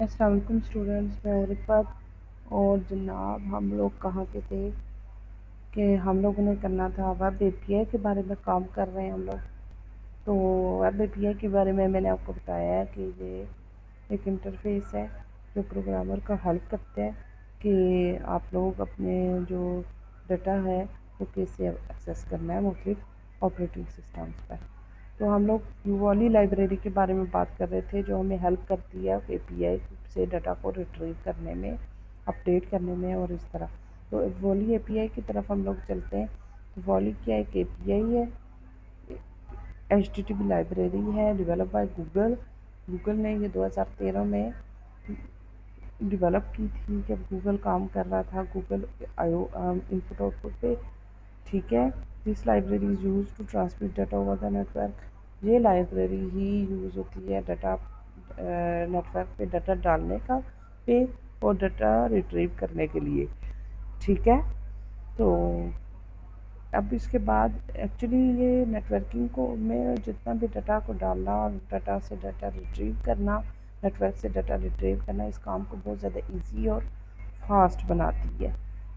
السلام علیکم اسٹوڈنٹس، میں عرفت اور جناب ہم لوگ کہاں کے تھے کہ ہم لوگوں نے کرنا تھا ویب اے پی آئی کے بارے میں کام کر رہے ہیں ہم لوگ. تو ویب اے پی آئی کے بارے میں نے آپ کو بتایا ہے کہ یہ ایک انٹرفیس ہے جو پروگرامر کا ہیلپ کرتا ہے کہ آپ لوگ اپنے جو ڈیٹا ہے وہ کیسے ایکسیس کرنا ہے مختلف آپریٹنگ سسٹمز پر. تو ہم لوگ والی لائبریری کے بارے میں بات کر رہے تھے جو ہمیں ہیلپ کرتی ہے اے پی آئی سے ڈیٹا کو ریٹریو کرنے میں، اپڈیٹ کرنے میں اور اس طرح. تو والی اے پی آئی کی طرف ہم لوگ چلتے ہیں. تو والی کیا ایک اے پی آئی ہے، H T T P library ہے ڈیولپ بائی گوگل. گوگل نے یہ 2013 میں ڈیولپ کی تھی جب گوگل کام کر رہا تھا گوگل ان پٹ آؤٹ پٹ پہ. ٹھیک ہے. This library is use to transmit data over the network. یہ لائبریری ہی یوز ہوتی ہے ڈیٹا نیٹ ورک پہ ڈیٹا ڈالنے کا پہ اور ڈیٹا ریٹریو کرنے کے لیے. ٹھیک ہے. تو اب اس کے بعد ایکچولی یہ نیٹ ورکنگ کو میں جتنا بھی ڈیٹا کو ڈالنا اور ڈیٹا سے ڈیٹا ریٹریو کرنا، نیٹ ورک سے ڈیٹا ریٹریو کرنا، اس کام کو بہت زیادہ ایزی اور فاسٹ بناتی ہے.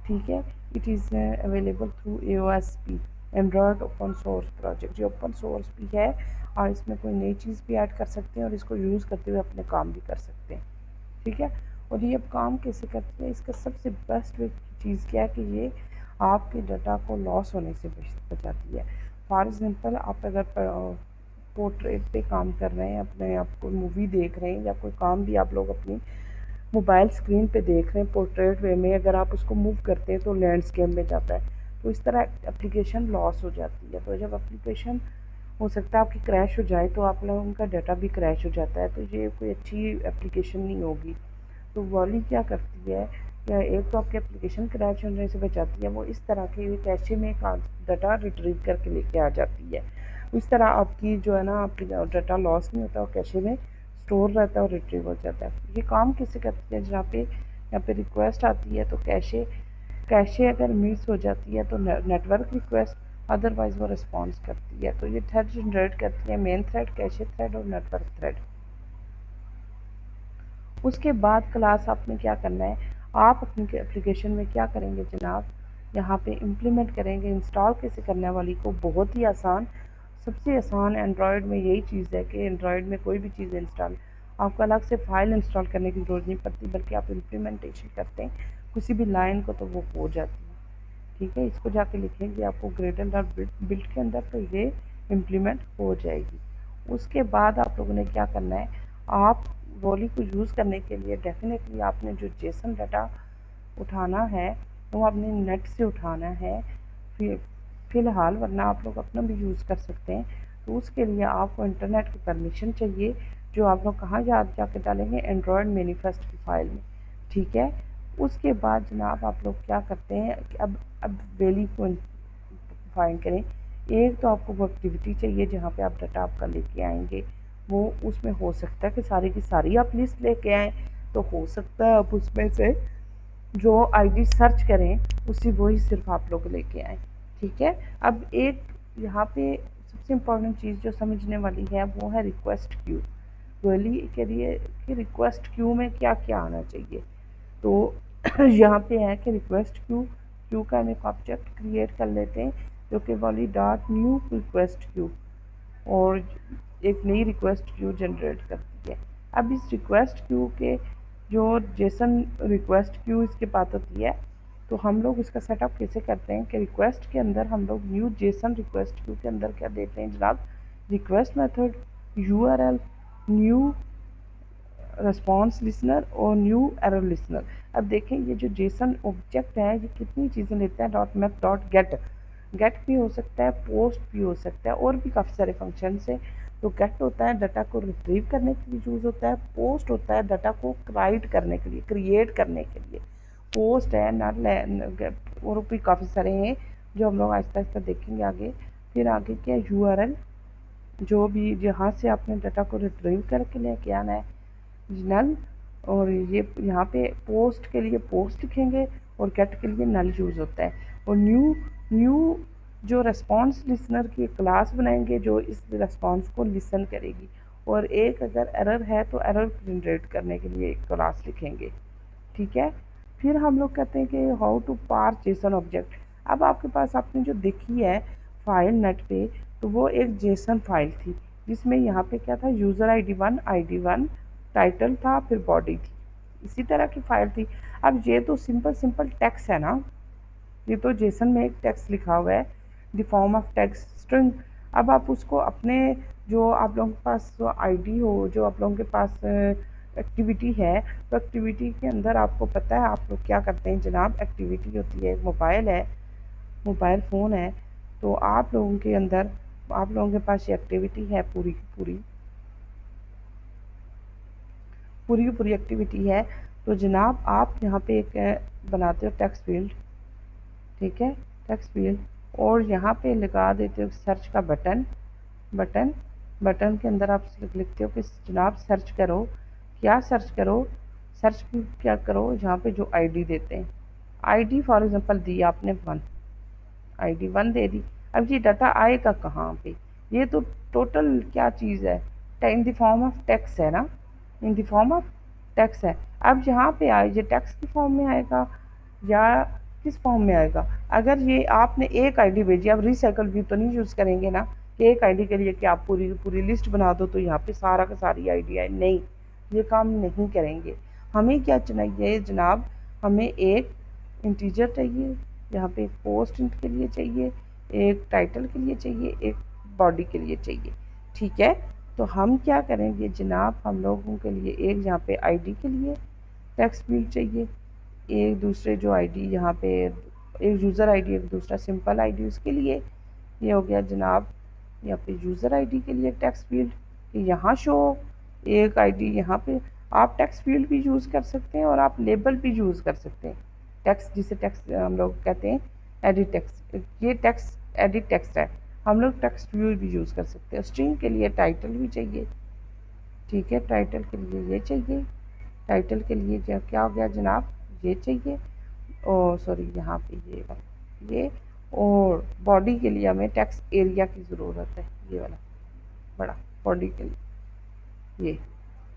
ٹھیک ہے. It is available through a O S P Android open source project. جو اوپن سورس بھی ہے اور اس میں کوئی نئی چیز بھی ایڈ کر سکتے ہیں اور اس کو یوز کرتے ہوئے اپنے کام بھی کر سکتے ہیں. ٹھیک ہے. اور یہ اب کام کیسے کرتے ہیں، اس کا سب سے بیسٹ چیز کیا ہے کہ یہ آپ کے ڈیٹا کو لاس ہونے سے بچاتی ہے. فار ایگزامپل آپ اگر پورٹریٹ پہ کام کر رہے ہیں، اپنے آپ کو مووی دیکھ رہے ہیں یا کوئی کام بھی آپ لوگ اپنی موبائل اسکرین پہ دیکھ رہے ہیں پورٹریٹ وے میں، اگر آپ اس کو موو کرتے ہیں تو لینڈسکیپ میں جاتا ہے. تو اس طرح اپلیکیشن لاس ہو جاتی ہے. تو جب اپلیکیشن ہو سکتا ہے آپ کی کریش ہو جائے تو آپ لوگوں کا ڈیٹا بھی کریش ہو جاتا ہے. تو یہ کوئی اچھی اپلیکیشن نہیں ہوگی. تو والی کیا کرتی ہے کہ ایک تو آپ کی اپلیکیشن کریش ہونے سے بچاتی ہے، وہ اس طرح کے کیشے میں ڈیٹا ریٹریو کر کے لے کے آ جاتی ہے. اس طرح آپ کی جو ہے نا ڈیٹا لاس نہیں ہوتا اور کیشے میں اسٹور رہتا ہے اور ریٹریو ہو جاتا ہے. یہ کام کیسے کرتی ہے، جہاں پہ یہاں پہ ریکویسٹ آتی ہے تو کیشے اگر مس ہو جاتی ہے تو نیٹ ورک ریکویسٹ، ادروائز وہ رسپانس کرتی ہے. تو یہ تھریڈ جنریٹ کرتی ہے، مین تھریڈ، کیشے تھریڈ اور نیٹ ورک تھریڈ. اس کے بعد کلاس آپ نے کیا کرنا ہے، آپ اپنی اپلیکیشن میں کیا کریں گے جناب، یہاں پہ امپلیمنٹ کریں گے. انسٹال کیسے کرنے والی کو بہت ہی آسان، سب سے آسان اینڈرائڈ میں یہی چیز ہے کہ اینڈرائڈ میں کوئی بھی چیز انسٹال آپ کو الگ سے فائل انسٹال کرنے کی ضرورت نہیں پڑتی، بلکہ آپ امپلیمنٹیشن کرتے ہیں کسی بھی لائن کو تو وہ ہو جاتی ہے. ٹھیک ہے. اس کو جا کے لکھیں گے آپ کو گریڈل اور بلٹ کے اندر تو یہ امپلیمنٹ ہو جائے گی. اس کے بعد آپ لوگوں نے کیا کرنا ہے، آپ والی کو یوز کرنے کے لیے ڈیفینیٹلی آپ نے جو جیسن ڈیٹا اٹھانا ہے وہ اپنے نیٹ سے اٹھانا ہے فی الحال، ورنہ آپ لوگ اپنا بھی یوز کر سکتے ہیں. تو اس کے لیے آپ کو انٹرنیٹ کی پرمیشن چاہیے، جو آپ لوگ کہاں جا کے ڈالیں گے، اینڈرائڈ مینیفیسٹ کی فائل میں. ٹھیک ہے. اس کے بعد جناب آپ لوگ کیا کرتے ہیں کہ اب ویلی کو فائنڈ کریں. ایک تو آپ کو وہ ایکٹیویٹی چاہیے جہاں پہ آپ ڈیٹا آپ کا لے کے آئیں گے. وہ اس میں ہو سکتا ہے کہ ساری کی ساری آپ لسٹ لے کے آئیں، تو ہو سکتا ہے آپ اس میں سے جو آئی ڈی سرچ کریں وہی صرف آپ لوگ لے کے آئیں. ٹھیک ہے. اب ایک یہاں پہ سب سے امپورٹنٹ چیز جو سمجھنے والی ہے وہ ہے ریکویسٹ کیو. ویلی کے لیے کہ ریکویسٹ کیو میں کیا کیا آنا چاہیے. تو یہاں پہ ہے کہ ریکویسٹ کیو کا ہم ایک آبجیکٹ کریٹ کر لیتے ہیں جو کہ والی ڈاٹ نیو ریکویسٹ کیو، اور ایک نئی ریکویسٹ کیو جنریٹ کرتی ہے. اب اس ریکویسٹ کیو کے جو جیسن ریکویسٹ کیو اس کے پاس ہوتی ہے، تو ہم لوگ اس کا سیٹ اپ کیسے کرتے ہیں کہ ریکویسٹ کے اندر ہم لوگ نیو جیسن ریکویسٹ کیو کے اندر کیا دیتے ہیں جناب، request method, you R L, new response listener اور نیو ایرر لسنر. اب دیکھیں یہ جو جیسن آبجیکٹ ہے یہ کتنی چیزیں لیتا ہے، ڈاٹ میتھ ڈاٹ گیٹ بھی ہو سکتا ہے، پوسٹ بھی ہو سکتا ہے، اور بھی کافی سارے فنکشنس ہیں. تو گیٹ ہوتا ہے ڈیٹا کو ریٹریو کرنے کے لیے یوز ہوتا ہے، پوسٹ ہوتا ہے ڈیٹا کو رائٹ کرنے کے لیے، کریٹ کرنے کے لیے پوسٹ ہے، اور بھی کافی سارے ہیں جو ہم لوگ آہستہ آہستہ دیکھیں گے آگے. پھر آگے کیا یو آر ایل، جو بھی جہاں سے آپ نے ڈیٹا کو ریٹریو کر کے لے کے آنا ہے نل، اور یہ یہاں پہ پوسٹ کے لیے پوسٹ لکھیں گے اور گیٹ کے لیے نل یوز ہوتا ہے. اور نیو جو ریسپانس لسنر کی کلاس بنائیں گے جو اس ریسپانس کو لسن کرے گی، اور ایک اگر ایرر ہے تو ایرر جنریٹ کرنے کے لیے ایک کلاس لکھیں گے، ٹھیک ہے۔ پھر ہم لوگ کہتے ہیں کہ how to parse JSON object. اب آپ کے پاس آپ نے جو دیکھی ہے فائل نیٹ پہ، تو وہ ایک جیسن فائل تھی جس میں یہاں پہ کیا تھا، user I D one title تھا، پھر باڈی تھی، اسی طرح کی فائل تھی۔ اب یہ تو سمپل ٹیکسٹ ہے نا، یہ تو جیسن میں ایک ٹیکسٹ لکھا ہوا ہے، دی فارم آف ٹیکسٹ اسٹرنگ۔ اب آپ اس کو اپنے جو آپ لوگوں کے پاس آئی ڈی ہو، جو آپ لوگوں کے پاس ایکٹیویٹی ہے، تو ایکٹیویٹی کے اندر آپ کو پتہ ہے آپ لوگ کیا کرتے ہیں جناب، ایکٹیویٹی ہوتی ہے، موبائل ہے، موبائل فون ہے، تو آپ لوگوں کے اندر آپ لوگوں کے پاس یہ ایکٹیویٹی ہے پوری کی پوری ایکٹیویٹی ہے، تو جناب آپ یہاں پہ ایک بناتے ہو ٹیکسٹ فیلڈ، ٹھیک ہے، ٹیکسٹ فیلڈ، اور یہاں پہ لگا دیتے ہو سرچ کا بٹن کے اندر آپ لکھتے ہو کہ جناب سرچ کرو، کیا سرچ کرو، سرچ کیا کرو، یہاں پہ جو آئی ڈی دیتے ہیں، آئی ڈی فار ایگزامپل دی آپ نے 1، آئی ڈی 1 دے دی۔ اب یہ ڈاٹا آئے گا کہاں پہ، یہ تو ٹوٹل کیا چیز ہے، ان دی فارم آف ٹیکسٹ ہے نا، ان دی فارم آف ٹیکسٹ ہے۔ اب یہاں پہ آئے، یہ ٹیکسٹ کی فارم میں آئے گا یا کس فارم میں آئے گا؟ اگر یہ آپ نے ایک آئی ڈی بھیجی، اب ریسائیکل ویو تو نہیں یوز کریں گے نا کہ ایک آئی ڈی کے لیے کہ آپ پوری لسٹ بنا دو تو یہاں پہ سارا کا ساری آئی ڈی آئے، نہیں، یہ کام نہیں کریں گے۔ ہمیں کیا چاہیے جناب، ہمیں ایک انٹیجر چاہیے، یہاں پہ ایک پوسٹ کے لیے چاہیے، ایک ٹائٹل کے لیے چاہیے، ایک باڈی کے لیے چاہیے، ٹھیک ہے۔ تو ہم کیا کریں گے جناب، ہم لوگوں کے لیے ایک یہاں پہ آئی ڈی کے لیے ٹیکسٹ فیلڈ چاہیے، ایک دوسرے جو آئی ڈی یہاں پہ ایک یوزر آئی ڈی، ایک دوسرا سمپل آئی ڈی، اس کے لیے یہ ہو گیا جناب یہاں پہ یوزر آئی ڈی کے لیے ٹیکسٹ فیلڈ یہاں شو، ایک آئی ڈی یہاں پہ۔ آپ ٹیکسٹ فیلڈ بھی یوز کر سکتے ہیں اور آپ لیبل بھی یوز کر سکتے ہیں، ٹیکسٹ جسے ٹیکسٹ ہم لوگ کہتے ہیں ایڈٹ ٹیکسٹ، یہ ٹیکسٹ ایڈٹ ٹیکسٹ ہے، ہم لوگ ٹیکسٹ فیلڈ بھی یوز کر سکتے ہیں۔ اسٹرنگ کے لیے ٹائٹل بھی چاہیے، ٹھیک ہے، ٹائٹل کے لیے یہ چاہیے، ٹائٹل کے لیے کیا ہو گیا جناب، یہ چاہیے، اور سوری یہاں پہ یہ اور باڈی کے لیے ہمیں ٹیکسٹ ایریا کی ضرورت ہے، یہ والا بڑا باڈی کے لیے یہ،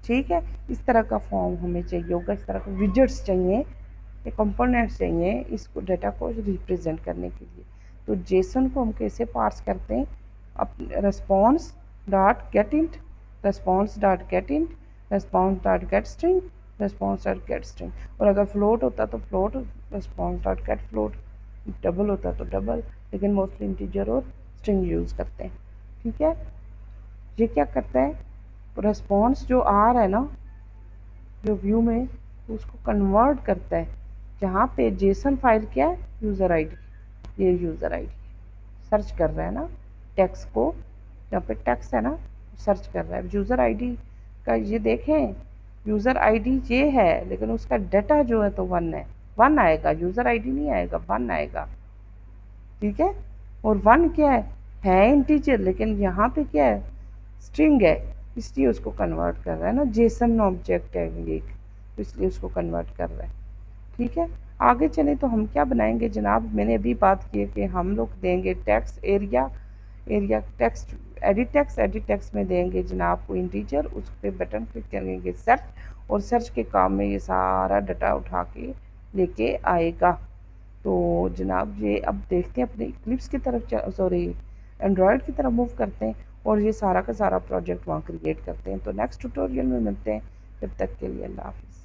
ٹھیک ہے۔ اس طرح کا فارم ہمیں چاہیے ہوگا، اس طرح کے ویجٹس چاہیے، یہ کمپوننٹس چاہیے اس کو ڈیٹا کو ریپرزینٹ کرنے کے لیے۔ تو جیسن کو ہم کیسے پارس کرتے ہیں، response dot get int, response dot get int, response dot get string, response dot get string, اور اگر فلوٹ ہوتا تو float, response dot get float, double ہوتا تو ڈبل، لیکن موسٹلی انٹیجر اور اسٹرنگ یوز کرتے ہیں، ٹھیک ہے۔ یہ کیا کرتا ہے، ریسپانس جو آ رہا ہے نا جو ویو میں، اس کو کنورٹ کرتا ہے، جہاں پہ جیسن فائل کیا ہے، یوزر آئی ڈی، یہ یوزر آئی ڈی سرچ کر رہا ہے نا ٹیکسٹ کو، جہاں پہ ٹیکسٹ ہے نا سرچ کر رہا ہے یوزر آئی ڈی کا، یہ دیکھیں یوزر آئی ڈی یہ ہے لیکن اس کا ڈیٹا جو ہے تو 1 ہے، 1 آئے گا، یوزر آئی ڈی نہیں آئے گا، 1 آئے گا، ٹھیک ہے۔ اور 1 کیا ہے انٹیجر، لیکن یہاں پہ کیا ہے، اسٹرنگ ہے، اس لیے اس کو کنورٹ کر رہا ہے نا، جیسن آبجیکٹ ہے یہ، اس لیے اس کو کنورٹ کر رہا ہے، ٹھیک ہے۔ آگے چلیں تو ہم کیا بنائیں گے جناب، میں نے ابھی بات کی ہے کہ ہم لوگ دیں گے text area text edit text میں دیں گے جناب کو انٹیجر، اس پہ بٹن کلک کریں گے سرچ، اور سرچ کے کام میں یہ سارا ڈاٹا اٹھا کے لے کے آئے گا۔ تو جناب یہ اب دیکھتے ہیں اپنے ایکلپس کی طرف، سوری اینڈرائڈ کی طرف موو کرتے ہیں، اور یہ سارا کا سارا پروجیکٹ وہاں کریٹ کرتے ہیں۔ تو نیکسٹ ٹیوٹوریل میں ملتے ہیں، جب تک کے لیے اللہ حافظ۔